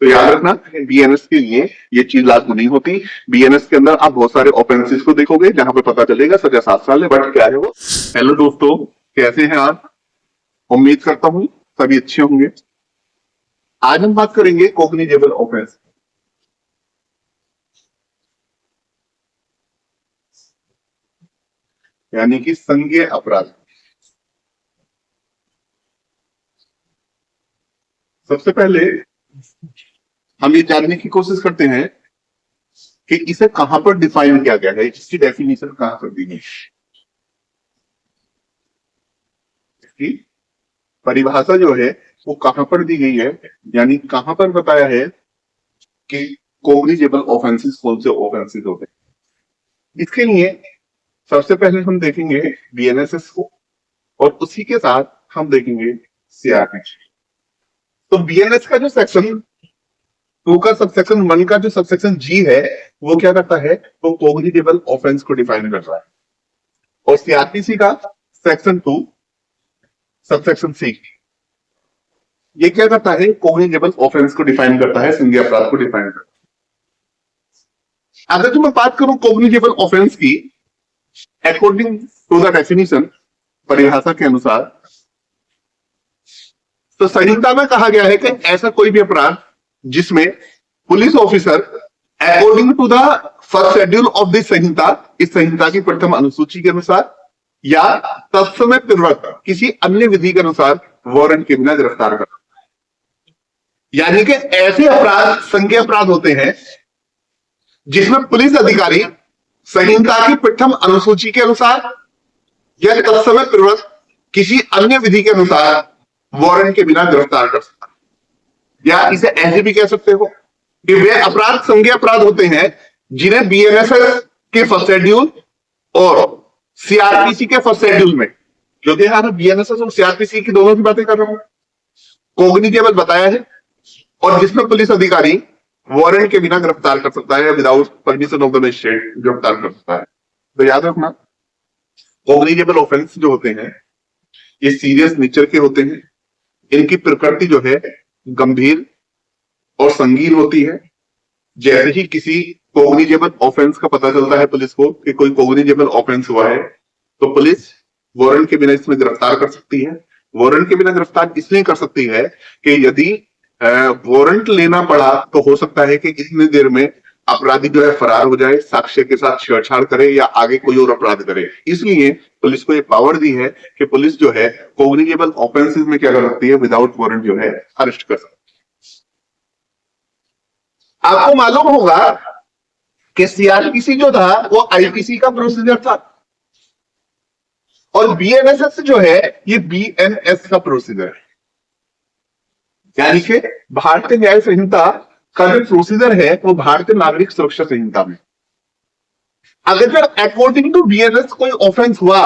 तो याद रखना बीएनएस के लिए ये चीज लागू नहीं होती। बीएनएस के अंदर आप बहुत सारे ऑफेंसेस को देखोगे जहां पे पता चलेगा सजा 7 साल है, बट क्या है वो। हेलो दोस्तों, कैसे हैं आप? उम्मीद करता हूं सभी अच्छे होंगे। आज हम बात करेंगे कॉग्निजेबल ऑफेंस, यानी कि संज्ञेय अपराध। सबसे पहले हम ये जानने की कोशिश करते हैं कि इसे कहां पर डिफाइन किया गया है, इसकी डेफिनेशन कहां पर दी गई है, इसकी परिभाषा जो है वो कहां पर दी गई है, यानी कहां पर बताया है कि कॉग्निजेबल ऑफेंसेस कौन से ऑफेंसेस होते हैं। इसके लिए सबसे पहले हम देखेंगे बीएनएसएस को और उसी के साथ हम देखेंगे सीआरपीसी। तो बीएनएस का जो सेक्शन 2 का सबसेक्शन 1 का जो सबसेक्शन जी है वो क्या करता है, वो कॉग्निजेबल ऑफेंस को डिफाइन कर रहा है। और सीआरपीसी का सेक्शन 2 सबसेक्शन सी ये क्या करता है, कॉग्निजेबल ऑफेंस को डिफाइन करता है, संज्ञेय अपराध को डिफाइन करता है। अगर जो मैं बात करूं कॉग्निजेबल ऑफेंस की अकॉर्डिंग टू द डेफिनेशन, परिभाषा के अनुसार, तो संहिता में कहा गया है कि ऐसा कोई भी अपराध जिसमें police officer according to the first schedule of this संहिता, इस संहिता की प्रथम अनुसूची के अनुसार या तत्समय पूर्वक किसी अन्य विधि के अनुसार वारंट के बिना गिरफ्तार करना। यानी कि ऐसे अपराध संज्ञेय अपराध होते हैं जिसमें पुलिस अधिकारी संहिता की प्रथम अनुसूची के अनुसार या तत्समय पूर्वक किसी अन्य विधि के अनुसार वारंट के बिना गिरफ्तार कर सकता है। या इसे ऐसे भी कह सकते हो कि वे अपराध संज्ञेय अपराध होते हैं जिन्हें बीएनएसएस के फर्स्ट शेड्यूल और सीआरपीसी के फर्स्ट शेड्यूल में, क्योंकि यहां बीएनएसएस और सीआरपीसी की दोनों की बातें कर रहा हूं, कॉग्निजेबल बताया है और जिसमें पुलिस अधिकारी वारंट के बिना गिरफ्तार कर सकता है, without permission of the magistrate गिरफ्तार कर सकता है। तो याद रखना कॉग्निजेबल ऑफेंस जो होते हैं ये सीरियस नेचर के होते हैं, इनकी प्रकृति जो है गंभीर और संगीन होती है। जैसे ही किसी कॉग्निजेबल ऑफेंस का पता चलता है पुलिस को कि कोई कॉग्निजेबल ऑफेंस हुआ है, तो पुलिस वारंट के बिना इसमें गिरफ्तार कर सकती है। वारंट के बिना गिरफ्तार इसलिए कर सकती है कि यदि वारंट लेना पड़ा तो हो सकता है कि इतनी देर में अपराधी जो है फरार हो जाए, साक्ष्य के साथ छेड़छाड़ करे या आगे कोई और अपराध करे। इसलिए पुलिस को ये पावर दी है कि पुलिस जो है कॉग्निजेबल ऑफेंसेस में क्या कर सकती है, विदाउट वारंट जो है अरेस्ट कर सकती है। आपको मालूम होगा कि सीआरपीसी जो था वो आईपीसी का प्रोसीजर था और बीएनएसएस जो है ये बीएनएस का प्रोसीजर है। यानी कि भारतीय न्याय संहिता का जो प्रोसीजर है वो भारतीय नागरिक सुरक्षा संहिता में, अगर अकॉर्डिंग टू बीएनएस कोई ऑफेंस हुआ,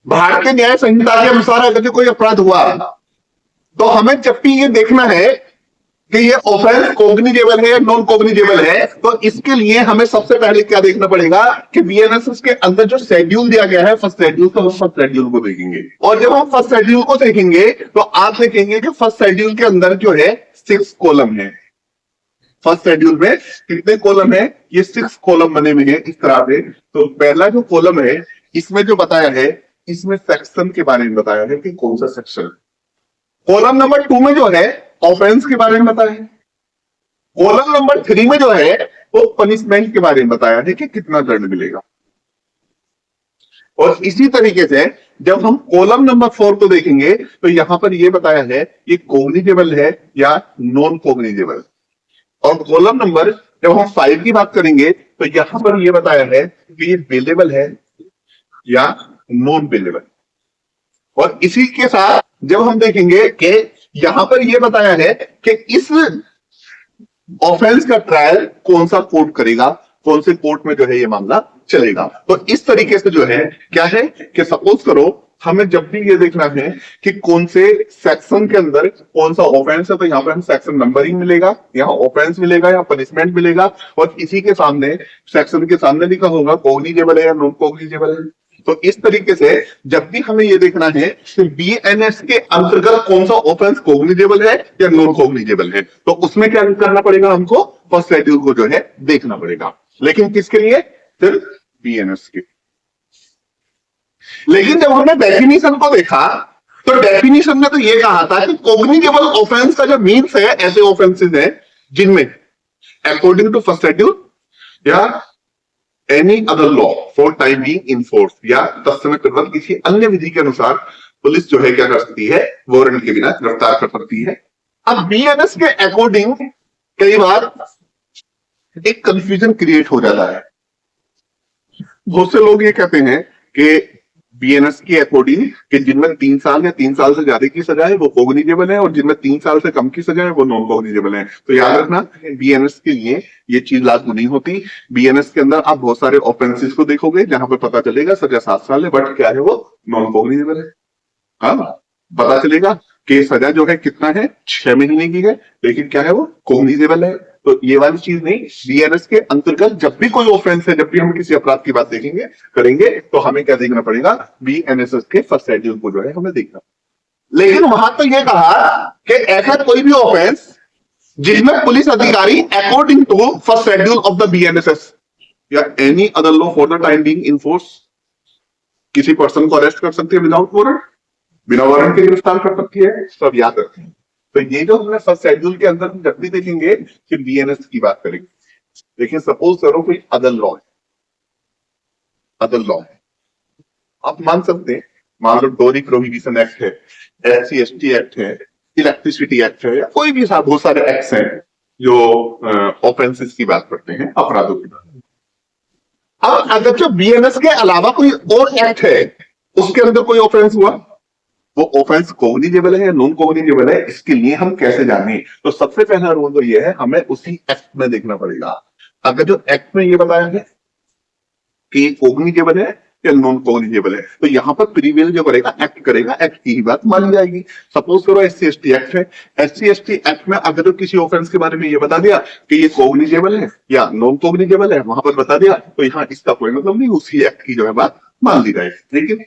भारतीय न्याय संहिता के अनुसार अगर कोई अपराध हुआ, तो हमें जब भी ये देखना है कि ये ऑफेंस कॉग्निजेबल है या नॉन कॉग्निजेबल है, तो इसके लिए हमें सबसे पहले क्या देखना पड़ेगा कि बीएनएसएस के अंदर जो शेड्यूल दिया गया है फर्स्ट शेड्यूल, तो हम फर्स्ट शेड्यूल को देखेंगे। और जब हम फर्स्ट शेड्यूल को देखेंगे तो आप देखेंगे कि फर्स्ट शेड्यूल के अंदर जो है 6 कॉलम है। फर्स्ट शेड्यूल में कितने कॉलम है, ये 6 कॉलम बने हुए हैं इस तरह से। तो पहला जो कॉलम है इसमें जो बताया है, इसमें सेक्शन के बारे में बताया है कि कौन सा सेक्शन। कॉलम नंबर 2 में जो है ऑफेंस के बारे में बताया है। कॉलम नंबर 3 में जो है वो पनिशमेंट के बारे में बताया है कि कितना दंड मिलेगा। और इसी तरीके से जब हम कॉलम नंबर 4 को देखेंगे तो यहां पर ये बताया है ये कॉग्निजेबल है या नॉन कॉग्निजेबल। और कॉलम नंबर जब हम 5 की बात करेंगे तो यहां पर ये बताया है कि ये बेलेबल है या नॉन बेलेबल। और इसी के साथ जब हम देखेंगे कि यहां पर यह बताया है कि इस ऑफेंस का ट्रायल कौन सा कोर्ट करेगा, कौन से कोर्ट में जो है ये मामला चलेगा। तो इस तरीके से जो है क्या है कि सपोज करो हमें जब भी ये देखना है कि कौन से सेक्शन के अंदर कौन सा ऑफेंस है, तो यहाँ पे हम सेक्शन नंबरिंग मिलेगा, यहाँ ऑफेंस मिलेगा या पनिशमेंट मिलेगा। और इसी के सामने सेक्शन के सामने लिखा होगा कॉग्निजेबल है या नॉन कॉग्निजेबल है। तो इस तरीके से जब भी हमें ये देखना है कि बीएनएस के अंतर्गत कौन सा ऑफेंस कोग्निजेबल है या नॉन कोग्निजेबल है, तो उसमें क्या करना पड़ेगा, हमको फर्स्ट शेड्यूल को जो है देखना पड़ेगा। लेकिन किसके लिए? सिर्फ बीएनएस के। लेकिन जब हमने डेफिनेशन को देखा तो डेफिनेशन में तो ये कहा था कि कोग्निजेबल ऑफेंस का जो मीन्स है, ऐसे ऑफेंसेस हैं जिनमें अकॉर्डिंग टू फर्स्ट शेड्यूल या any other law for time being in force, या तत्समय प्रबंध किसी अन्य विधि के अनुसार पुलिस जो है क्या कर सकती है, वारंट के बिना गिरफ्तार कर सकती है। अब बीएनएस के अकॉर्डिंग कई बार एक कंफ्यूजन क्रिएट हो जाता है। बहुत से लोग ये कहते हैं कि बीएनएस के अकॉर्डिंग कि जिनमें 3 साल या 3 साल से ज्यादा की सजा है वो कोग्निजेबल है, और जिनमें 3 साल से कम की सजा है वो नॉन कोग्निजेबल है। तो याद रखना, बीएनएस के लिए ये चीज लागू नहीं होती। बीएनएस के अंदर आप बहुत सारे ऑफेंसेस को देखोगे जहां पर पता चलेगा सजा 7 साल है, बट क्या है, वो नॉन कोग्निजेबल है। हाँ, पता चलेगा कि सजा जो है कितना है, 6 महीने की है, लेकिन क्या है, वो कोग्निजेबल है। तो ये वाली चीज नहीं। बीएनएस के अंतर्गत जब भी कोई ऑफेंस है, जब भी हम किसी अपराध की बात देखेंगे करेंगे, तो हमें क्या देखना पड़ेगा, बीएनएसएस के फर्स्ट शेड्यूल को जो है हमें देखना। लेकिन वहां तो ये कहा कि ऐसा कोई भी ऑफेंस जिसमें पुलिस अधिकारी according to first schedule of the BNSS या any other law for the time being in force किसी पर्सन को अरेस्ट कर सकती है विदाउट वारंट, बिना वारंट के गिरफ्तार कर सकती है। सब याद रखें। तो ये जो हमने फर्स्ट शेड्यूल के अंदर जब भी देखेंगे कि बीएनएस की बात करेंगे। देखिए, सपोज करो कोई अदर लॉ है, अदर लॉ है, आप मान सकते हैं, मान लो डोरी प्रोहिबिशन एक्ट है, SC/ST एक्ट है, इलेक्ट्रिसिटी एक्ट है, या कोई भी बहुत सारे एक्ट हैं जो ऑफेंसेस की बात करते हैं, अपराधों की बात। अब अगर जो बीएनएस के अलावा कोई और एक्ट है उसके अंदर कोई ऑफेंस हुआ, वो ऑफेंस कोग्निजेबल है या नॉन कोग्निजेबल है, इसके लिए हम कैसे जाने? तो सबसे पहला रूल तो ये है, हमें उसी एक्ट में देखना पड़ेगा। अगर जो एक्ट में ये बताया है कि कोग्निजेबल है या नॉन कोग्निजेबल है, तो यहां पर प्रीवेल जो करेगा, एक्ट करेगा, एक्ट की ही बात मानी जाएगी। सपोज करो SC/ST एक्ट है, SC/ST एक्ट में अगर तो किसी ऑफेंस के बारे में ये बता दिया कि ये कोग्निजेबल है या नॉन कोग्निजेबल है, वहां पर बता दिया, तो यहाँ इसका कोई मतलब नहीं, उसी एक्ट की जो है बात मान ली जाएगी। लेकिन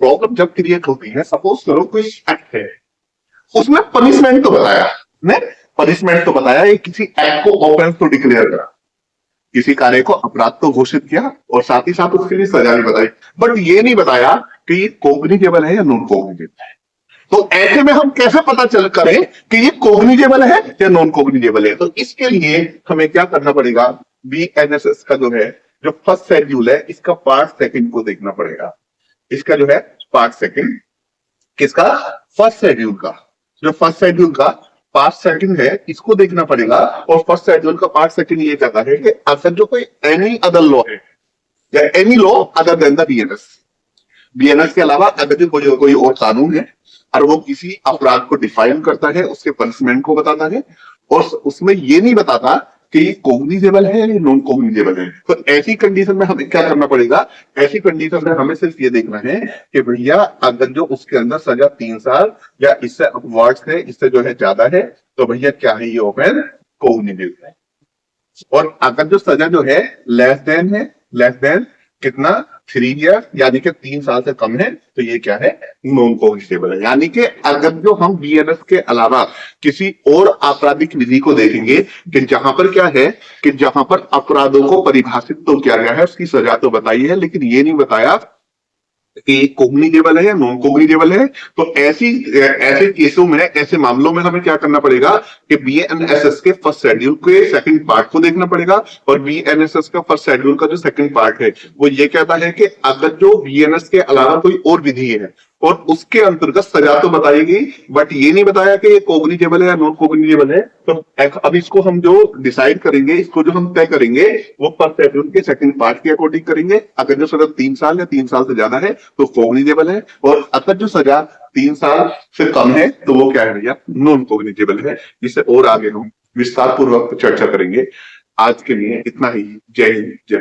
प्रॉब्लम जब क्रिएट होती है, सपोज करो कोई एक्ट है, उसमें पनिशमेंट तो बताया, ने पनिशमेंट तो बताया, ये किसी एक्ट को ऑफेंस तो डिक्लेयर करा, किसी कार्य को अपराध तो घोषित किया, और साथ ही साथ उसके लिए सजा भी बताई, बट ये नहीं बताया कि ये कोग्निजेबल है या नॉन कोग्निजेबल है। तो ऐसे में हम कैसे पता चल करें कि ये कोग्निजेबल है या नॉन कोग्निजेबल है? तो इसके लिए हमें क्या करना पड़ेगा, बीएनएसएस का जो है, जो फर्स्ट शेड्यूल है, इसका पार्ट सेकंड को देखना पड़ेगा। इसका जो है पार्ट सेकंड, किसका? फर्स्ट शेड्यूल का। जो फर्स्ट शेड्यूल का पार्ट सेकंड है, इसको देखना पड़ेगा। और फर्स्ट शेड्यूल का पार्ट सेकंड ये कहता है कि अगर जो कोई एनी अदर लॉ है या any law other than the BNS, BNS के अलावा अगर जो कोई और कानून है और वो किसी अपराध को डिफाइन करता है, उसके पनिशमेंट को बताता है, और उसमें ये नहीं बताता कि ये कोग्निजेबल है या नॉन कोग्निजेबल है, तो ऐसी कंडीशन में हमें क्या करना पड़ेगा? ऐसी कंडीशन में हमें सिर्फ ये देखना है कि भैया अगर जो उसके अंदर सजा 3 साल या इससे अपवर्ड्स है, इससे जो है ज्यादा है, तो भैया क्या है, ये ऑफेंस कोग्निजेबल है। और अगर जो सजा जो है लेस देन है, लेस देन कितना, 3 ईयर, यानी कि 3 साल से कम है, तो ये क्या है, नॉन कोग्निजेबल है। यानी कि अगर जो हम बीएनएस के अलावा किसी और आपराधिक विधि को देखेंगे कि जहां पर क्या है, कि जहां पर अपराधों को परिभाषित तो किया गया है, उसकी सजा तो बताई है, लेकिन ये नहीं बताया कि कोग्निजेबल है या नॉन कोग्निजेबल है, तो ऐसे केसों में, ऐसे मामलों में हमें क्या करना पड़ेगा कि बीएनएसएस के फर्स्ट शेड्यूल के सेकंड पार्ट को देखना पड़ेगा। और बीएनएसएस का फर्स्ट शेड्यूल का जो सेकंड पार्ट है, वो ये कहता है कि अगर जो बीएनएस के अलावा कोई और विधि है और उसके अंतर्गत सजा तो बताएगी, बट ये नहीं बताया कि ये कोग्निजेबल है या नॉन कोग्निजेबल है, तो अब इसको हम जो डिसाइड करेंगे, इसको जो हम तय करेंगे, वो फर्स्ट शेड्यूल के सेकंड पार्ट के अकॉर्डिंग करेंगे। अगर जो सजा 3 साल या 3 साल से ज्यादा है तो कोग्निजेबल है, और अगर जो सजा 3 साल से कम है तो वो क्या है भैया, नॉन कोग्निजेबल है। इससे और आगे हम विस्तार पूर्वक चर्चा करेंगे। आज के लिए इतना ही। जय हिंद, जय